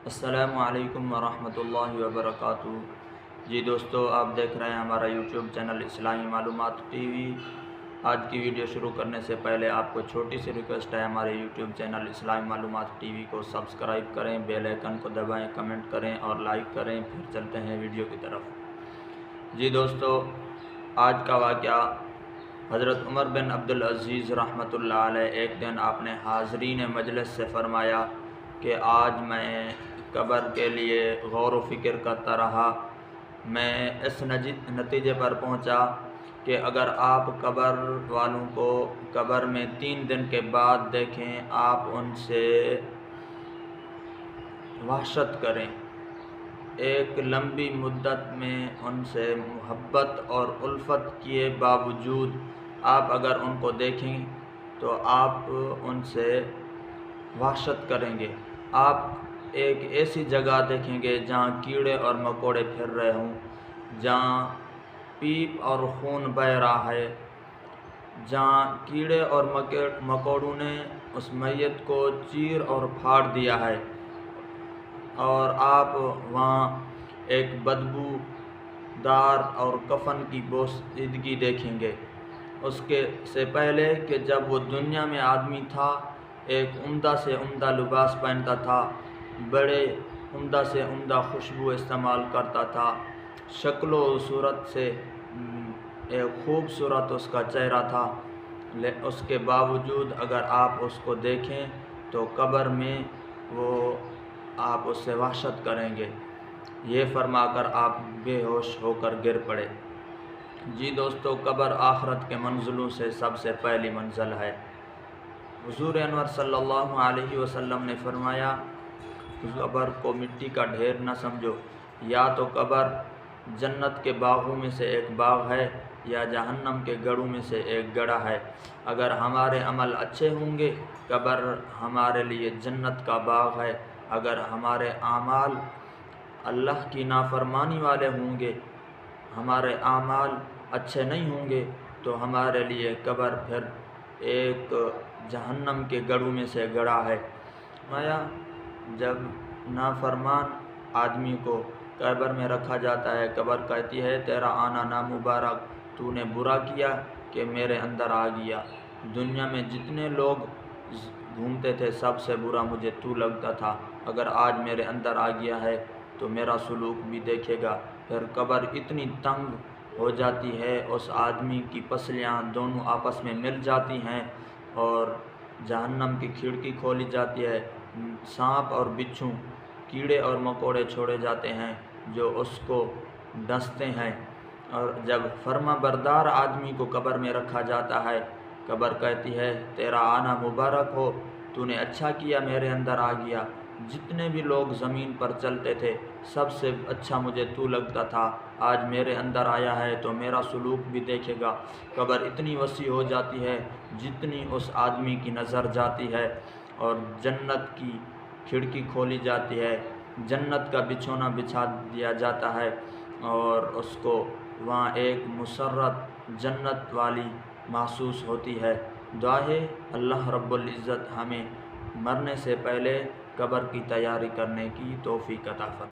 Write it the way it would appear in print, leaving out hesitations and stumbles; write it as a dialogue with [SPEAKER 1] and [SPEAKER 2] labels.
[SPEAKER 1] السلام علیکم ورحمۃ اللہ وبرکاتہ۔ جی دوستو، آپ دیکھ رہے ہیں ہمارا یوٹیوب چینل اسلامی معلومات ٹی وی۔ آج کی ویڈیو شروع کرنے سے پہلے آپ کو چھوٹی سی ریکویسٹ ہے، ہمارے یوٹیوب چینل اسلامی معلومات ٹی وی کو سبسکرائب کریں، بیل آئیکن کو دبائیں، کمنٹ کریں اور لائک کریں۔ پھر چلتے ہیں ویڈیو کی طرف۔ جی دوستو، آج کا واقعہ حضرت عمر بن عبدالعزیز رحمۃ اللہ علیہ ایک دن آپ نے حاضرین مجلس سے فرمایا کہ آج میں قبر کے لیے غور و فکر کرتا رہا۔ میں اس نتیجے پر پہنچا کہ اگر آپ قبر والوں کو قبر میں 3 دن کے بعد دیکھیں، آپ ان سے وحشت کریں، ایک لمبی مدت میں ان سے محبت اور الفت کیے باوجود آپ اگر ان کو دیکھیں تو آپ ان سے وحشت کریں گے۔ آپ ایک ایسی جگہ دیکھیں گے جہاں کیڑے اور مکوڑے پھر رہے ہوں، جہاں پیپ اور خون بہہ رہا ہے، جہاں کیڑے اور مکوڑوں نے اس میت کو چیر اور پھاڑ دیا ہے، اور آپ وہاں ایک بدبو دار اور کفن کی بوسیدگی دیکھیں گے۔ اس کے سے پہلے کہ جب وہ دنیا میں آدمی تھا، ایک عمدہ سے عمدہ لباس پہنتا تھا، بڑے عمدہ سے عمدہ خوشبو استعمال کرتا تھا، شکل و صورت سے ایک خوبصورت اس کا چہرہ تھا، اس کے باوجود اگر آپ اس کو دیکھیں تو قبر میں آپ اس سے وحشت کریں گے۔ یہ فرما کر آپ بے ہوش ہو کر گر پڑے۔ جی دوستو، قبر آخرت کے منزلوں سے سب سے پہلی منزل ہے۔ حضور انور صلی اللہ علیہ وسلم نے فرمایا، قبر کو مٹی کا ڈھیر نہ سمجھو، یا تو قبر جنت کے باغوں میں سے ایک باغ ہے یا جہنم کے گڑھوں میں سے ایک گڑھا ہے۔ اگر ہمارے عمل اچھے ہوں گے، قبر ہمارے لیے جنت کا باغ ہے۔ اگر ہمارے اعمال اللہ کی نافرمانی والے ہوں گے، ہمارے اعمال اچھے نہیں ہوں گے، تو ہمارے لیے قبر پھر ایک جہنم کے گڑھوں میں سے گڑھا ہے۔ جب نافرمان آدمی کو قبر میں رکھا جاتا ہے، قبر کہتی ہے تیرا آنا نامبارک، تو نے برا کیا کہ میرے اندر آ گیا۔ دنیا میں جتنے لوگ گھومتے تھے سب سے برا مجھے تو لگتا تھا، اگر آج میرے اندر آ گیا ہے تو میرا سلوک بھی دیکھے گا۔ پھر قبر اتنی تنگ ہو جاتی ہے، اس آدمی کی پسلیاں دونوں آپس میں مل جاتی ہیں اور جہنم کی کھڑکی کھولی جاتی ہے، سانپ اور بچھو، کیڑے اور مکوڑے چھوڑے جاتے ہیں جو اس کو ڈستے ہیں۔ اور جب فرما بردار آدمی کو قبر میں رکھا جاتا ہے، قبر کہتی ہے تیرا آنا مبارک ہو، تو نے اچھا کیا میرے اندر آ گیا۔ جتنے بھی لوگ زمین پر چلتے تھے سب سے اچھا مجھے تو لگتا تھا، آج میرے اندر آیا ہے تو میرا سلوک بھی دیکھے گا۔ قبر اتنی وسیع ہو جاتی ہے جتنی اس آدمی کی نظر جاتی ہے، اور جنت کی کھڑکی کھولی جاتی ہے، جنت کا بچھونا بچھا دیا جاتا ہے، اور اس کو وہاں ایک مسرت جنت والی محسوس ہوتی ہے۔ دعا ہے اللہ رب العزت ہمیں مرنے سے پہلے قبر کی تیاری کرنے کی توفیق عطا فرمائے۔